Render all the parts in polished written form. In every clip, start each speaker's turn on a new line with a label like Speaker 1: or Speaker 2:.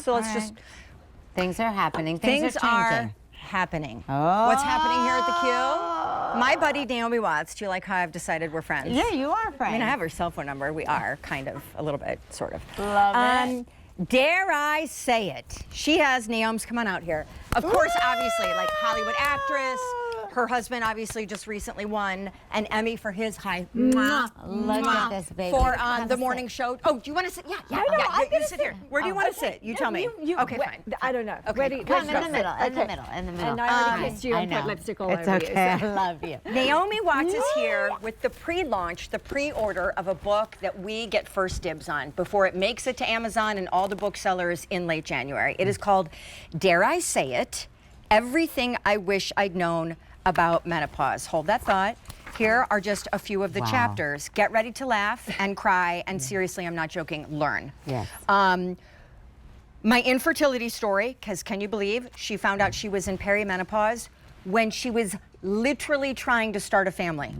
Speaker 1: So let's just.
Speaker 2: Things are happening.
Speaker 1: Things
Speaker 2: are
Speaker 1: are
Speaker 2: changing.
Speaker 1: happening.
Speaker 2: Oh.
Speaker 1: What's happening here at the Q? My buddy Naomi Watts. Do you like how I've decided we're friends?
Speaker 2: Yeah, you are friends.
Speaker 1: I mean, I have her cell phone number. We are kind of, a little bit, sort of.
Speaker 2: Love it.
Speaker 1: Dare I say it? She has Naomi's come on out here. Of course, obviously, like Hollywood actress. Her husband obviously just recently won an Emmy for his
Speaker 2: Look at this baby.
Speaker 1: For the morning show. Oh, do you want to sit? Yeah. You sit here. Where do you want to sit? You tell me. Okay, fine.
Speaker 3: I don't know.
Speaker 1: Okay,
Speaker 2: Come in the middle, in the middle.
Speaker 3: And I already kissed you and put lipstick all over you.
Speaker 2: It's okay. I love you.
Speaker 1: Naomi Watts is here with the pre-launch, the pre-order of a book that we get first dibs on before it makes it to Amazon and all the booksellers in late January. It is called Dare I Say It? Everything I Wish I'd Known About Menopause. Hold that thought. Here are just a few of the chapters. Get ready to laugh and cry, and seriously, I'm not joking, learn.
Speaker 2: Yes.
Speaker 1: My infertility story, because can you believe she found out she was in perimenopause when she was literally trying to start a family.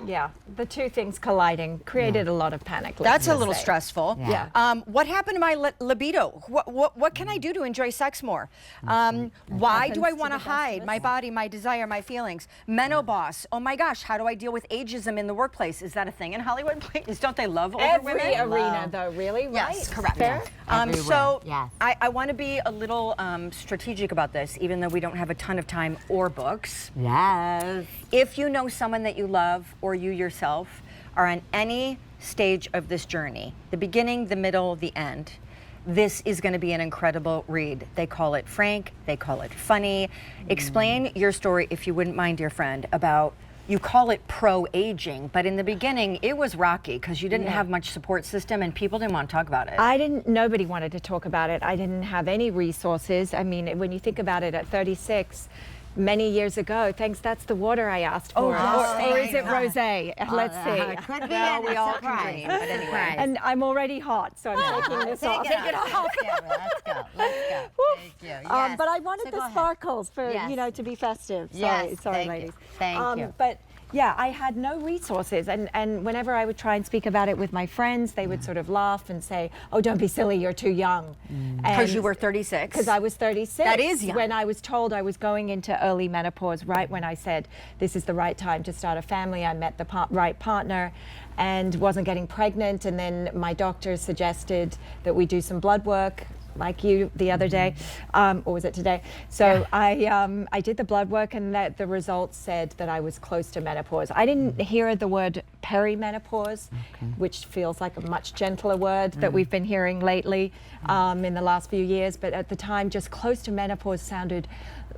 Speaker 3: Yeah, the two things colliding created a lot of panic.
Speaker 1: That's a little stressful.
Speaker 3: Yeah.
Speaker 1: What happened to my libido? What can I do to enjoy sex more? Why do I want to hide my body, my desire, my feelings? Menopause. Oh my gosh, how do I deal with ageism in the workplace? Is that a thing in Hollywood? Please, don't they love older women?
Speaker 3: Every arena, though, really, right?
Speaker 1: Yes, correct.
Speaker 3: Fair?
Speaker 1: So I want to be a little strategic about this, even though we don't have a ton of time or books.
Speaker 2: Yes.
Speaker 1: If you know someone that you love or you yourself are on any stage of this journey, the beginning, the middle, the end, this is going to be an incredible read. They call it frank, they call it funny. Explain your story, if you wouldn't mind, dear friend, about you call it pro-aging, but in the beginning it was rocky because you didn't have much support system and people didn't want to talk about it.
Speaker 3: Nobody wanted to talk about it. I didn't have any resources. I mean, when you think about it, at 36, many years ago, that's the water I asked for. Or is it rosé? Let's see.
Speaker 2: Could be.
Speaker 1: Well, we all can dream, but anyway.
Speaker 3: And I'm already hot, so I'm taking this off.
Speaker 2: Take it off. Let's go. Thank you. Yes.
Speaker 3: But I wanted the sparkles for, to be festive. Sorry, ladies.
Speaker 2: Thank you.
Speaker 3: But yeah, I had no resources, and whenever I would try and speak about it with my friends, they would sort of laugh and say, "Oh, don't be silly, you're too young."
Speaker 1: Because you were 36.
Speaker 3: Because I was 36.
Speaker 1: That is young.
Speaker 3: When I was told I was going into early menopause, right when I said this is the right time to start a family, I met the right partner and wasn't getting pregnant, and then my doctor suggested that we do some blood work, like you the other day, or was it today? So I did the blood work, and the results said that I was close to menopause. I didn't hear the word perimenopause, which feels like a much gentler word that we've been hearing lately in the last few years. But at the time, just close to menopause sounded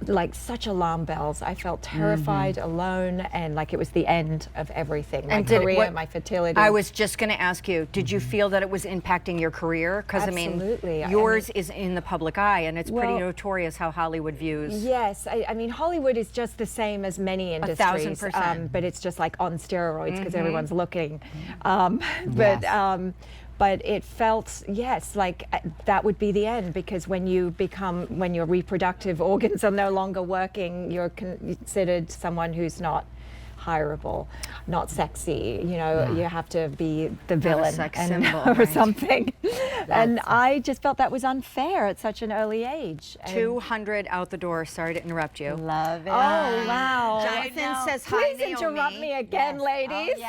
Speaker 3: like such alarm bells. I felt terrified, alone, and like it was the end of everything. My career, my fertility.
Speaker 1: I was just going to ask you, did you feel that it was impacting your career? Because I mean, yours is in the public eye, and it's pretty notorious how Hollywood views.
Speaker 3: Yes, I mean, Hollywood is just the same as many industries.
Speaker 1: 1,000%.
Speaker 3: But it's just like on steroids because everyone's looking. But it felt, like that would be the end, because when your reproductive organs are no longer working, you're considered someone who's not hireable, not sexy. You have to be the villain or something. And I just felt that was unfair at such an early age.
Speaker 1: 200 out the door. Sorry to interrupt you.
Speaker 2: Love it.
Speaker 3: Oh, wow.
Speaker 1: Jonathan says hi,
Speaker 3: Please
Speaker 1: Naomi.
Speaker 3: interrupt me again, ladies.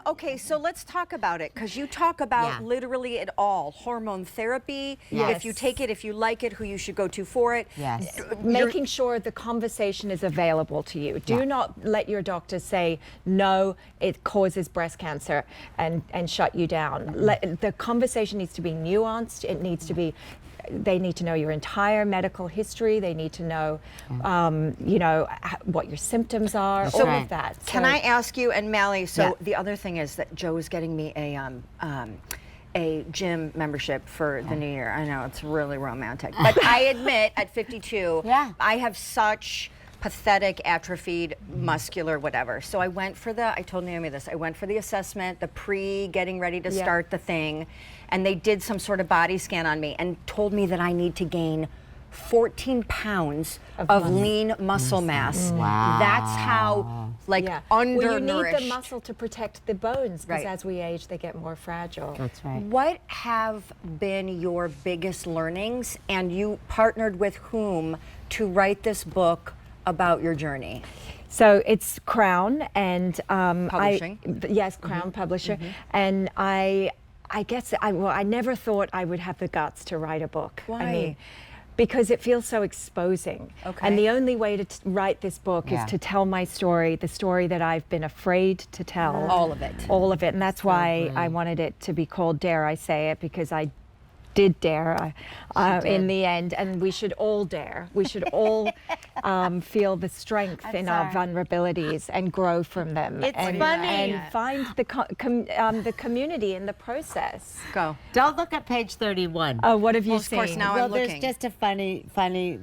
Speaker 1: Okay, so let's talk about it, because you talk about literally it all. Hormone therapy, if you take it, if you like it, who you should go to for it.
Speaker 2: Yes.
Speaker 3: Making sure the conversation is available to you. Do not let your doctor say, no, it causes breast cancer, and shut you down. The conversation needs to be nuanced. It needs to be, they need to know your entire medical history. They need to know, what your symptoms are, all of that.
Speaker 1: Can I ask you, and Mally, the other thing is that Joe is getting me a gym membership for the new year. I know, it's really romantic. But I admit, at 52, I have such pathetic, atrophied, muscular, whatever. So I went for I told Naomi this, I went for the assessment, the getting ready to start the thing, and they did some sort of body scan on me and told me that I need to gain 14 pounds of
Speaker 3: muscle.
Speaker 1: lean muscle mass.
Speaker 2: Wow.
Speaker 1: That's how like
Speaker 3: Well, you
Speaker 1: undernourished.
Speaker 3: need the muscle to protect the bones because
Speaker 1: Right.
Speaker 3: as we age, they get more fragile.
Speaker 2: That's right.
Speaker 1: What have been your biggest learnings, and you partnered with whom to write this book about your journey?
Speaker 3: So it's Crown and
Speaker 1: Publishing.
Speaker 3: Yes, Crown Publisher, and I guess I never thought I would have the guts to write a book.
Speaker 1: Why?
Speaker 3: I mean, because it feels so exposing.
Speaker 1: Okay.
Speaker 3: And the only way to write this book
Speaker 2: Yeah.
Speaker 3: is to tell my story, the story that I've been afraid to tell.
Speaker 1: All of it.
Speaker 3: All of it. And that's why I wanted it to be called Dare I Say It, because I did dare in the end, and we should all dare. We should all feel the strength in our vulnerabilities and grow from them.
Speaker 2: It's
Speaker 3: and,
Speaker 2: funny.
Speaker 3: and find the the community in the process.
Speaker 1: Go.
Speaker 2: Don't look at page 31.
Speaker 3: Oh, what have you
Speaker 1: Well, of
Speaker 3: seen?
Speaker 1: course, now
Speaker 2: well,
Speaker 1: I'm
Speaker 2: there's
Speaker 1: looking.
Speaker 2: just a funny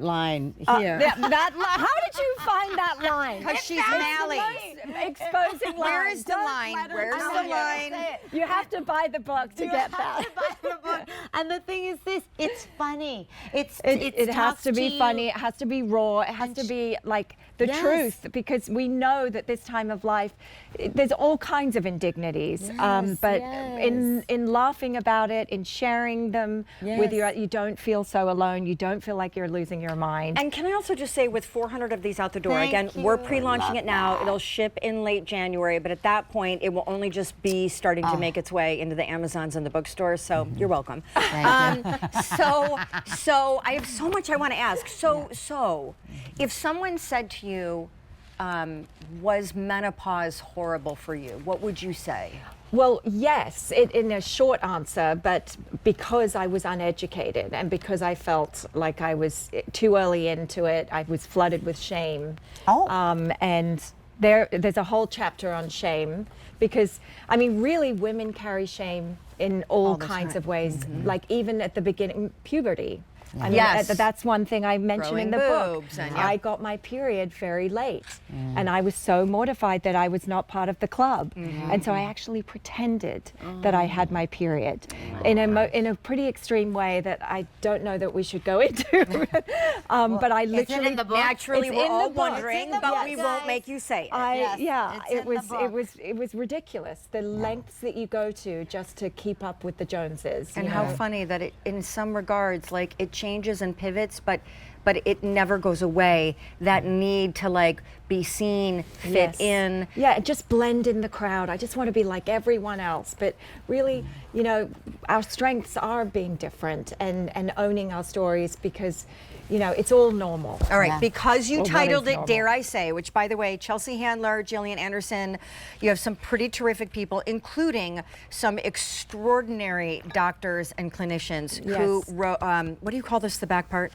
Speaker 2: line here.
Speaker 3: How did you find that line?
Speaker 1: Because she's
Speaker 3: It's the
Speaker 1: Mally.
Speaker 3: most exposing line.
Speaker 1: Where is the
Speaker 3: Don't
Speaker 1: line?
Speaker 3: let her
Speaker 1: Where's
Speaker 3: tell
Speaker 1: the
Speaker 3: you.
Speaker 1: line?
Speaker 3: You have to buy the book to
Speaker 2: You
Speaker 3: get
Speaker 2: have
Speaker 3: that.
Speaker 2: to buy the book. And the thing is this, it's funny.
Speaker 3: It has
Speaker 2: talks
Speaker 3: to be
Speaker 2: you.
Speaker 3: funny. It has to be raw. It has to be like the
Speaker 2: Yes.
Speaker 3: truth, because we know that this time of life, there's all kinds of indignities. But in laughing about it, in sharing them with
Speaker 2: Yes.
Speaker 3: you don't feel so alone. You don't feel like you're losing your mind.
Speaker 1: And can I also just say, with 400 of these out the door,
Speaker 2: Thank
Speaker 1: again, we're
Speaker 2: you.
Speaker 1: pre-launching
Speaker 2: Love
Speaker 1: it now.
Speaker 2: that.
Speaker 1: It'll ship in late January, but at that point, it will only just be starting to make its way into the Amazons and the bookstores. So you're welcome. So I have so much I want to ask. So if someone said to you, was menopause horrible for you? What would you say?
Speaker 3: Well, yes, in a short answer, but because I was uneducated and because I felt like I was too early into it, I was flooded with shame. And there's a whole chapter on shame, because, I mean, really, women carry shame in all kinds of ways, like even at the beginning, puberty. I mean,
Speaker 1: Yes.
Speaker 3: that's one thing I mentioned in the
Speaker 1: Growing boobs
Speaker 3: book.
Speaker 1: and-
Speaker 3: I got my period very late, and I was so mortified that I was not part of the club, and so I actually pretended that I had my period in a pretty extreme way that I don't know that we should go into. But I
Speaker 2: Is it
Speaker 3: literally
Speaker 2: in the book?
Speaker 1: Naturally,
Speaker 3: It's
Speaker 1: we're
Speaker 3: in
Speaker 1: all
Speaker 3: the book.
Speaker 1: wondering,
Speaker 2: It's in the
Speaker 1: but
Speaker 2: book,
Speaker 1: we won't
Speaker 2: guys.
Speaker 1: make you say it.
Speaker 2: Yes, it's in the book.
Speaker 3: it was ridiculous, the lengths that you go to just to keep up with the Joneses.
Speaker 1: And
Speaker 3: you
Speaker 1: how
Speaker 3: know?
Speaker 1: funny that it, in some regards, like it changes and pivots, but it never goes away. That need to like be seen, fit
Speaker 3: Yes.
Speaker 1: in.
Speaker 3: Yeah, just blend in the crowd. I just want to be like everyone else. But really, you know, our strengths are being different and owning our stories, because, you know, it's all normal.
Speaker 1: All right,
Speaker 2: Yeah.
Speaker 1: because you
Speaker 3: Well, what
Speaker 1: titled
Speaker 3: is
Speaker 1: it
Speaker 3: normal?
Speaker 1: Dare I Say, which, by the way, Chelsea Handler, Jillian Anderson, you have some pretty terrific people, including some extraordinary doctors and clinicians who
Speaker 3: Yes.
Speaker 1: wrote, what do you call this, the back part?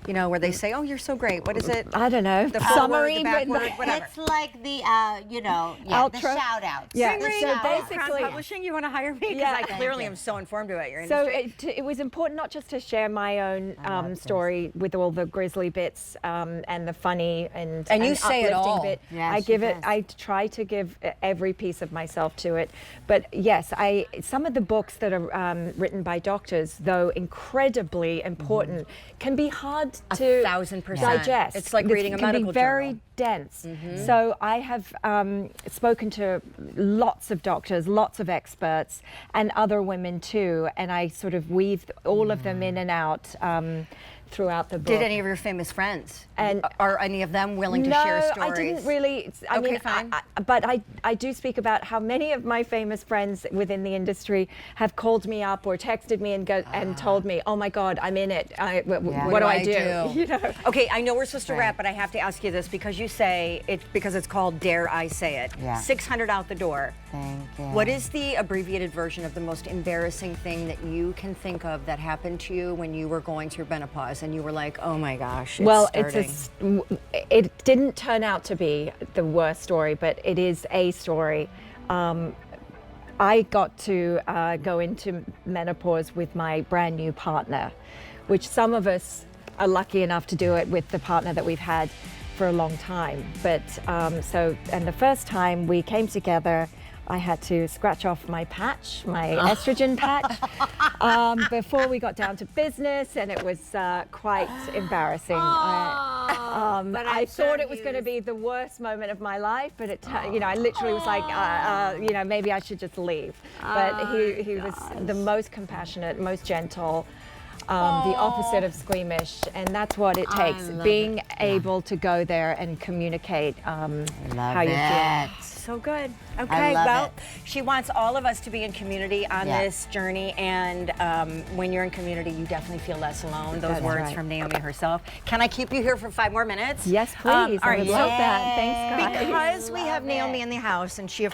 Speaker 1: You know, where they say, oh, you're so great. What is it?
Speaker 3: I don't know.
Speaker 1: The foreword,
Speaker 3: Summary,
Speaker 1: the
Speaker 3: but
Speaker 1: backward, whatever.
Speaker 2: It's like the, the
Speaker 3: Outro?
Speaker 2: shout outs.
Speaker 3: Yeah,
Speaker 2: The
Speaker 3: so
Speaker 2: shout-outs.
Speaker 3: basically-
Speaker 1: Crown Publishing, you want to hire me? Because
Speaker 3: Yeah.
Speaker 1: I
Speaker 3: Thank
Speaker 1: clearly
Speaker 2: you.
Speaker 1: am so informed about your
Speaker 3: So
Speaker 1: industry.
Speaker 3: it was important not just to share my own story with all the grisly bits and the funny and
Speaker 1: you say it
Speaker 3: uplifting
Speaker 1: all.
Speaker 3: bit.
Speaker 2: Yeah,
Speaker 3: I
Speaker 2: she
Speaker 3: give it.
Speaker 2: does.
Speaker 3: I try to give every piece of myself to it. But yes, some of the books that are written by doctors, though incredibly important, can be hard to
Speaker 1: 1,000%.
Speaker 3: digest.
Speaker 1: It's like reading a
Speaker 3: can
Speaker 1: medical
Speaker 3: be very
Speaker 1: journal.
Speaker 3: dense. So I have spoken to lots of doctors, lots of experts, and other women too, and I sort of weave all of them in and out throughout the book.
Speaker 1: Did any of your famous friends,
Speaker 3: And-
Speaker 1: are any of them willing to
Speaker 3: no,
Speaker 1: share stories?
Speaker 3: I didn't really. I
Speaker 1: Okay,
Speaker 3: mean,
Speaker 1: fine.
Speaker 3: but I do speak about how many of my famous friends within the industry have called me up or texted me and told me, "Oh my God, I'm in it. What do I do?" You know.
Speaker 1: Okay, I know we're supposed to
Speaker 2: Right.
Speaker 1: wrap, but I have to ask you this because you say it's because it's called Dare I Say It.
Speaker 2: Yeah.
Speaker 1: 600 out the door.
Speaker 2: Thank you.
Speaker 1: What is the abbreviated version of the most embarrassing thing that you can think of that happened to you when you were going through menopause and you were like, oh my gosh, it's
Speaker 3: Well,
Speaker 1: starting.
Speaker 3: it didn't turn out to be the worst story, but it is a story. I got to go into menopause with my brand new partner, which some of us are lucky enough to do it with the partner that we've had for a long time. But and the first time we came together, I had to scratch off my patch, my estrogen patch, before we got down to business, and it was quite embarrassing.
Speaker 2: But
Speaker 3: I
Speaker 2: I'm
Speaker 3: thought
Speaker 2: sure
Speaker 3: it was
Speaker 2: he
Speaker 3: going to be the worst moment of my life, but you know, I literally was like, you know, maybe I should just leave. But he was the most compassionate, most gentle. The opposite of squeamish, and that's what it takes, being able to go there and communicate how you feel.
Speaker 1: So good. Okay,
Speaker 2: love
Speaker 1: well,
Speaker 2: it.
Speaker 1: she wants all of us to be in community on
Speaker 2: Yeah.
Speaker 1: this journey, and when you're in community, you definitely feel less alone. Those
Speaker 3: That's
Speaker 1: words
Speaker 3: right.
Speaker 1: from Naomi herself. Can I keep you here for 5 more minutes?
Speaker 3: Yes, please.
Speaker 1: all
Speaker 3: I
Speaker 1: right,
Speaker 3: would
Speaker 1: so
Speaker 3: love that. Thanks, guys.
Speaker 1: because we have Naomi in the house, and she, of